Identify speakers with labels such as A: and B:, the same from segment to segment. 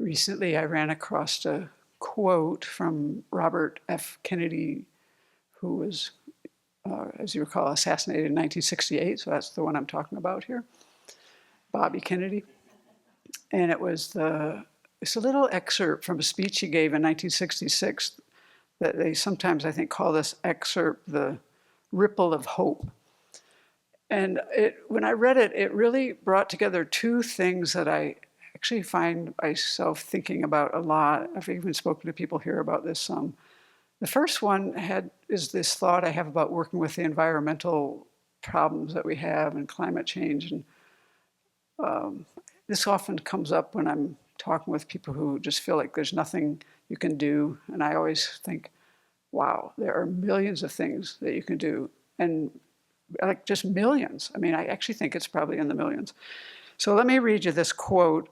A: recently I ran across a quote from Robert F. Kennedy, who was, as you recall, assassinated in 1968. So that's the one I'm talking about here, Bobby Kennedy. And it's a little excerpt from a speech he gave in 1966 that they sometimes, I think, call this excerpt the ripple of hope. And when I read it, it really brought together two things that I actually find myself thinking about a lot. I've even spoken to people here about this some. The first one is this thought I have about working with the environmental problems that we have and climate change. And this often comes up when I'm talking with people who just feel like there's nothing you can do. And I always think, wow, there are millions of things that you can do. And like just millions. I mean, I actually think it's probably in the millions. So let me read you this quote,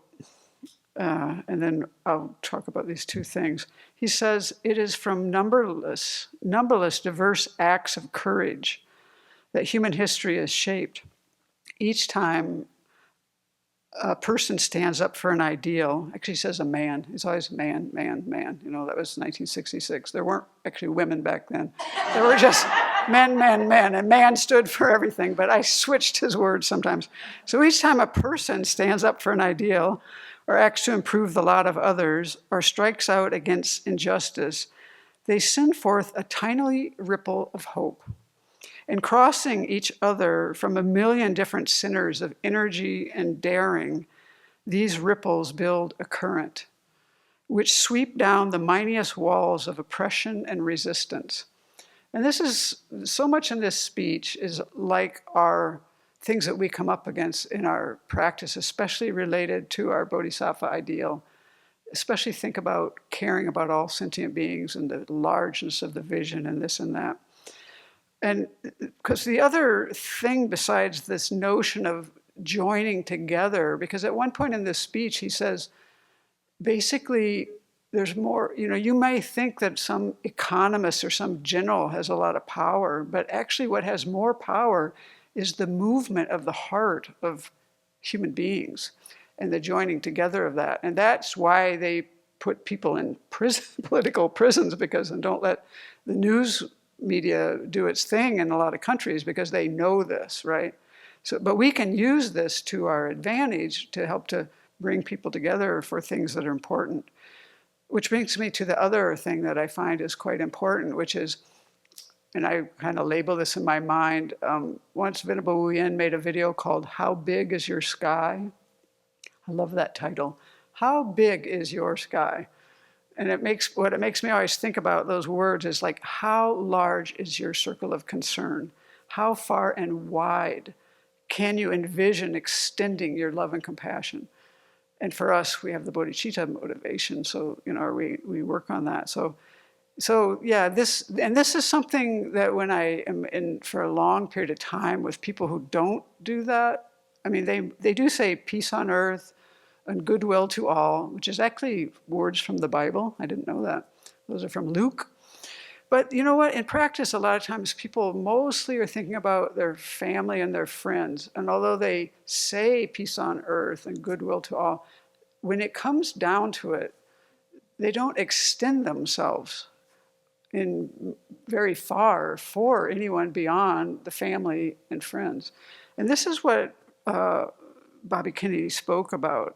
A: and then I'll talk about these two things. He says, "It is from numberless diverse acts of courage that human history is shaped. Each time a person stands up for an ideal," actually he says a man, it's always man, man, man. You know, that was 1966. There weren't actually women back then. There were just men, men, men, and man stood for everything, but I switched his words sometimes. So each time a person stands up for an ideal or acts to improve the lot of others or strikes out against injustice, they send forth a tiny ripple of hope. And crossing each other from a million different centers of energy and daring, these ripples build a current, which sweep down the mightiest walls of oppression and resistance. And this is, so much in this speech is like our things that we come up against in our practice, especially related to our bodhisattva ideal. Especially think about caring about all sentient beings and the largeness of the vision and this and that. And because the other thing besides this notion of joining together, because at one point in this speech he says, basically, there's more, you may think that some economist or some general has a lot of power, but actually what has more power is the movement of the heart of human beings and the joining together of that. And that's why they put people in political prisons, and don't let the news media do its thing in a lot of countries, because they know this, right? So, but we can use this to our advantage to help to bring people together for things that are important. Which brings me to the other thing that I find is quite important, which is, and I kind of label this in my mind, once Venerable Wu Yin made a video called "How Big is Your Sky?" I love that title. How big is your sky? And what it makes me always think about those words is like, how large is your circle of concern? How far and wide can you envision extending your love and compassion? And for us, we have the bodhicitta motivation, so we work on that. So yeah, this is something that when I am in for a long period of time with people who don't do that, I mean, they do say peace on earth and goodwill to all, which is actually words from the Bible. I didn't know that. Those are from Luke. But you know what? In practice, a lot of times people mostly are thinking about their family and their friends. And although they say peace on earth and goodwill to all, when it comes down to it, they don't extend themselves in very far for anyone beyond the family and friends. And this is what Bobby Kennedy spoke about.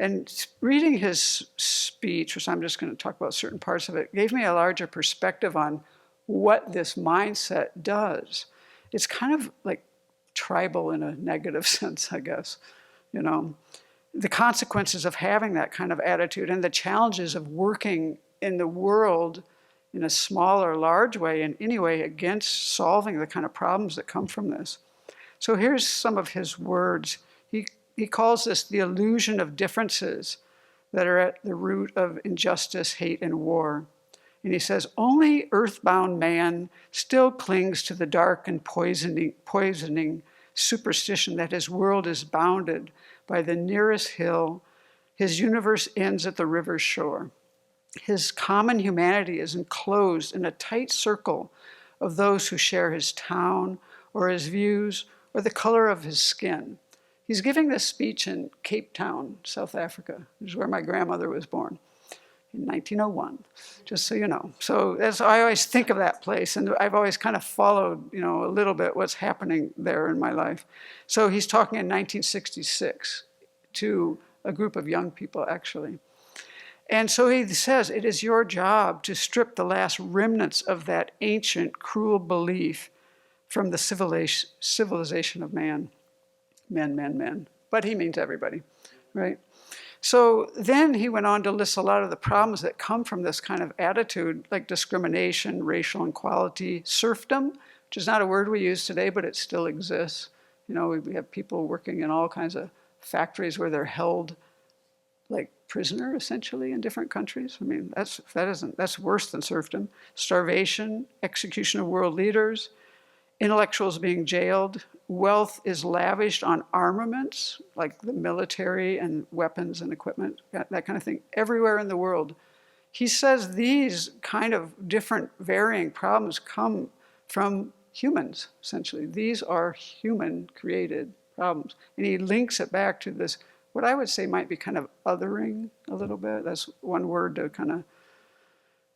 A: And reading his speech, which I'm just going to talk about certain parts of it, gave me a larger perspective on what this mindset does. It's kind of like tribal in a negative sense, I guess. The consequences of having that kind of attitude and the challenges of working in the world in a small or large way, in any way, against solving the kind of problems that come from this. So here's some of his words. He calls this the illusion of differences that are at the root of injustice, hate, and war. And he says, only earthbound man still clings to the dark and poisoning superstition that his world is bounded by the nearest hill. His universe ends at the river's shore. His common humanity is enclosed in a tight circle of those who share his town or his views or the color of his skin. He's giving this speech in Cape Town, South Africa, which is where my grandmother was born in 1901, just so you know. So I always think of that place, and I've always kind of followed, a little bit what's happening there in my life. So he's talking in 1966 to a group of young people, actually. And so he says, it is your job to strip the last remnants of that ancient, cruel belief from the civilization of man. Men. But he means everybody, right? So then he went on to list a lot of the problems that come from this kind of attitude, like discrimination, racial inequality, serfdom, which is not a word we use today, but it still exists. We have people working in all kinds of factories where they're held like prisoner, essentially, in different countries. I mean, that's worse than serfdom. Starvation, execution of world leaders, intellectuals being jailed. Wealth is lavished on armaments, like the military and weapons and equipment, that kind of thing, everywhere in the world. He says these kind of different varying problems come from humans, essentially. These are human-created problems. And he links it back to this, what I would say might be kind of othering a little bit. That's one word to kind of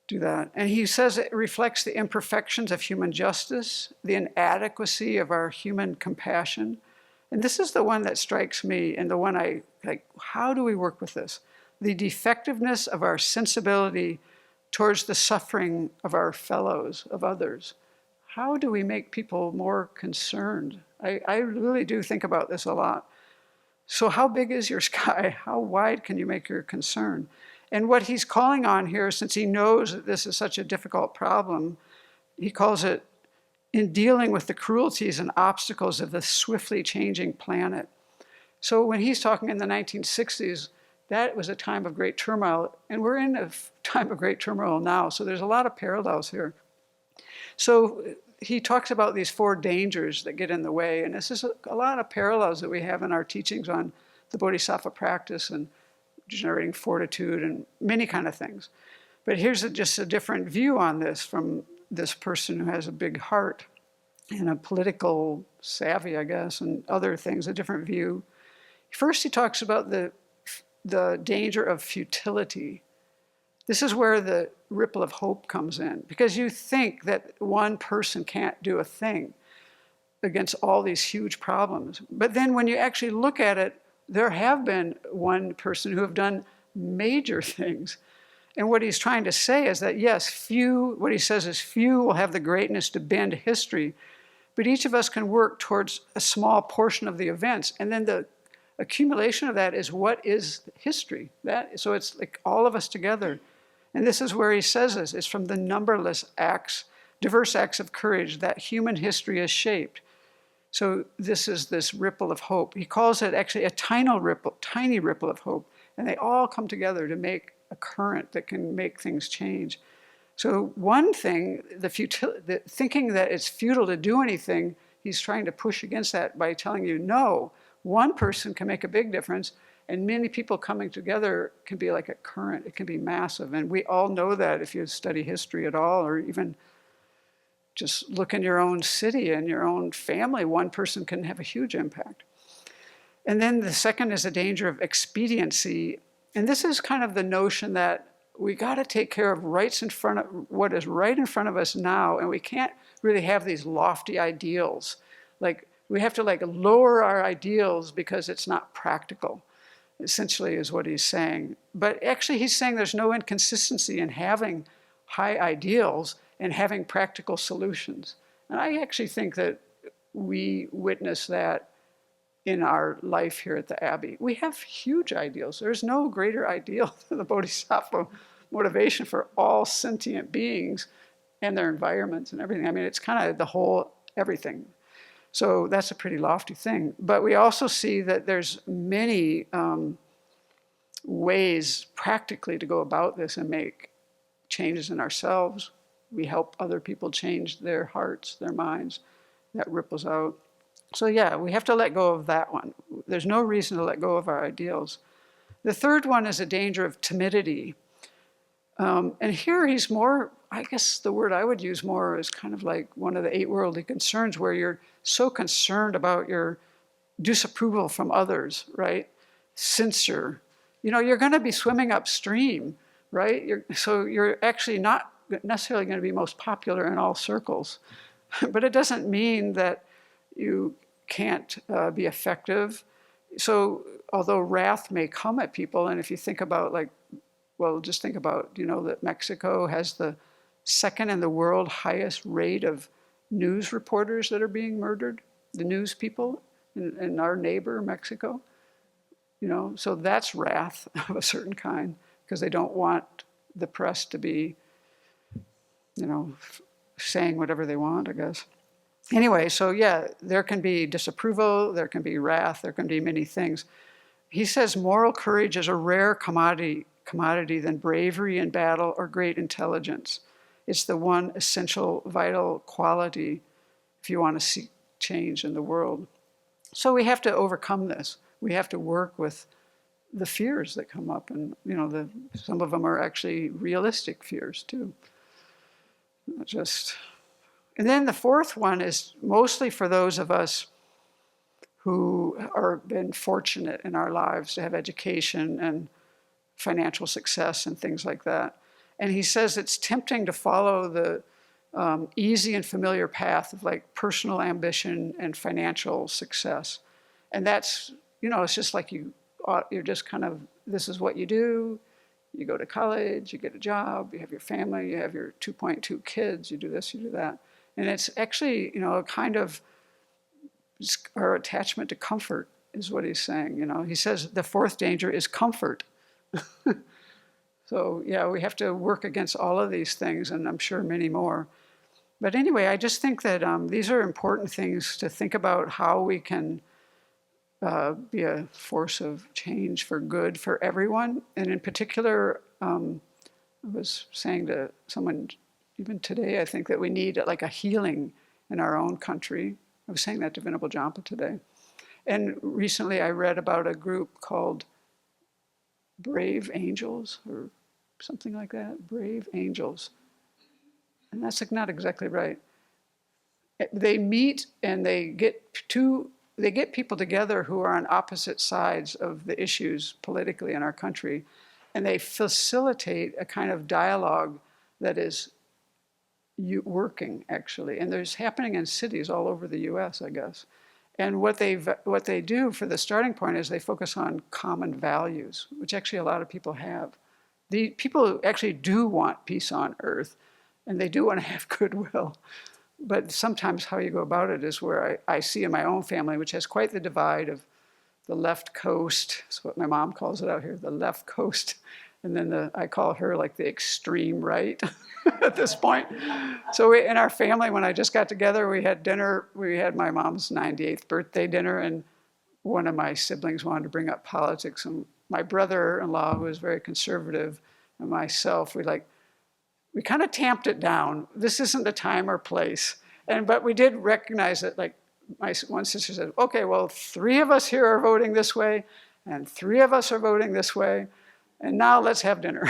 A: do that. And he says it reflects the imperfections of human justice, the inadequacy of our human compassion. And this is the one that strikes me, and the one I like, how do we work with this? The defectiveness of our sensibility towards the suffering of our fellows, of others. How do we make people more concerned? I really do think about this a lot. So how big is your sky? How wide can you make your concern? And what he's calling on here, since he knows that this is such a difficult problem, he calls it in dealing with the cruelties and obstacles of the swiftly changing planet. So when he's talking in the 1960s, that was a time of great turmoil, and we're in a time of great turmoil now, so there's a lot of parallels here. So he talks about these 4 dangers that get in the way, and this is a lot of parallels that we have in our teachings on the Bodhisattva practice and generating fortitude and many kind of things. But here's just a different view on this from this person who has a big heart and a political savvy, I guess, and other things, a different view. First, he talks about the danger of futility. This is where the ripple of hope comes in, because you think that one person can't do a thing against all these huge problems. But then when you actually look at it, there have been one person who have done major things. And what he's trying to say is that, yes, few will have the greatness to bend history, but each of us can work towards a small portion of the events. And then the accumulation of that is what is history. So it's like all of us together. And this is where he says this. It's from the numberless acts, diverse acts of courage that human history is shaped. So this is this ripple of hope. He calls it actually a tiny ripple of hope. And they all come together to make a current that can make things change. So one thing, the thinking that it's futile to do anything, he's trying to push against that by telling you, no, one person can make a big difference, and many people coming together can be like a current. It can be massive. And we all know that if you study history at all, or even just look in your own city and your own family, one person can have a huge impact. And then the second is a danger of expediency. And this is kind of the notion that we got to take care of what is right in front of us now, and we can't really have these lofty ideals. Like, we have to lower our ideals because it's not practical, essentially is what he's saying. But actually he's saying there's no inconsistency in having high ideals and having practical solutions. And I actually think that we witness that in our life here at the Abbey. We have huge ideals. There's no greater ideal than the Bodhisattva motivation for all sentient beings and their environments and everything. I mean, it's kind of the whole everything. So that's a pretty lofty thing. But we also see that there's many ways practically to go about this and make changes in ourselves. We help other people change their hearts, their minds. That ripples out. So yeah, we have to let go of that one. There's no reason to let go of our ideals. The third one is a danger of timidity. And here he's more, I guess the word I would use more is kind of like one of the 8 worldly concerns, where you're so concerned about your disapproval from others, right? Censure. You're going to be swimming upstream, right? So you're actually not necessarily going to be most popular in all circles. But it doesn't mean that you can't be effective. So although wrath may come at people, and if you think about just think about, that Mexico has the second in the world highest rate of news reporters that are being murdered, the news people in our neighbor, Mexico. So that's wrath of a certain kind, because they don't want the press to be, saying whatever they want, I guess. Anyway, so yeah, there can be disapproval, there can be wrath, there can be many things. He says moral courage is a rare commodity than bravery in battle or great intelligence. It's the one essential, vital quality if you want to see change in the world. So we have to overcome this. We have to work with the fears that come up, and some of them are actually realistic fears too. And then the fourth one is mostly for those of us who are been fortunate in our lives to have education and financial success and things like that. And he says it's tempting to follow the easy and familiar path of personal ambition and financial success. And that's, it's just like you're just kind of, this is what you do. You go to college, you get a job, you have your family, you have your 2.2 kids, you do this, you do that. And it's actually, a kind of our attachment to comfort is what he's saying. He says the fourth danger is comfort. So yeah, we have to work against all of these things, and I'm sure many more. But anyway, I just think that these are important things to think about, how we can be a force of change for good for everyone. And in particular, I was saying to someone even today, I think that we need a healing in our own country. I was saying that to Venerable Jampa today. And recently I read about a group called Brave Angels, or something like that, Brave Angels. And that's not exactly right. They meet and they get people together who are on opposite sides of the issues politically in our country, and they facilitate a kind of dialogue that is working, actually. And there's happening in cities all over the US, I guess. And what they do for the starting point is they focus on common values, which actually a lot of people have. The people actually do want peace on earth, and they do want to have goodwill. But sometimes how you go about it is where I see in my own family, which has quite the divide of the left coast. That's what my mom calls it out here, the left coast. And then I call her the extreme right at this point. So in our family, when I just got together, we had dinner. We had my mom's 98th birthday dinner, and one of my siblings wanted to bring up politics. And my brother-in-law, who is very conservative, and myself, we kind of tamped it down. This isn't the time or place. But we did recognize that, my one sister said, okay, well, 3 of us here are voting this way, and 3 of us are voting this way, and now let's have dinner.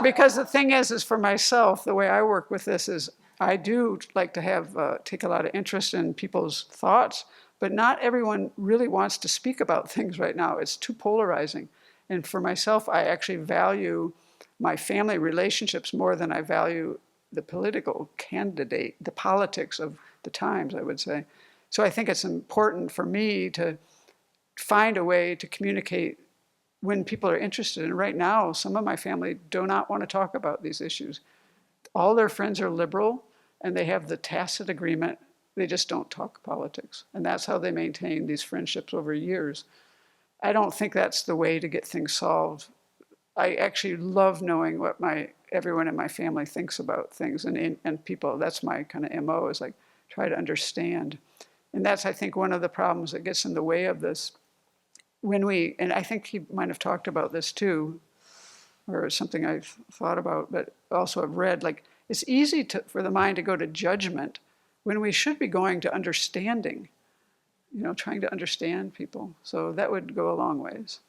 A: Because the thing is for myself, the way I work with this is I do like to take a lot of interest in people's thoughts, but not everyone really wants to speak about things right now. It's too polarizing. And for myself, I actually value my family relationships more than I value the political candidate, the politics of the times, I would say. So I think it's important for me to find a way to communicate when people are interested. And right now, some of my family do not want to talk about these issues. All their friends are liberal, and they have the tacit agreement. They just don't talk politics. And that's how they maintain these friendships over years. I don't think that's the way to get things solved. I actually love knowing what everyone in my family thinks about things and people. That's my kind of MO, is try to understand. And that's, I think, one of the problems that gets in the way of this. And I think he might have talked about this too, or something I've thought about, but also I've read, it's easy for the mind to go to judgment when we should be going to understanding, trying to understand people. So that would go a long ways.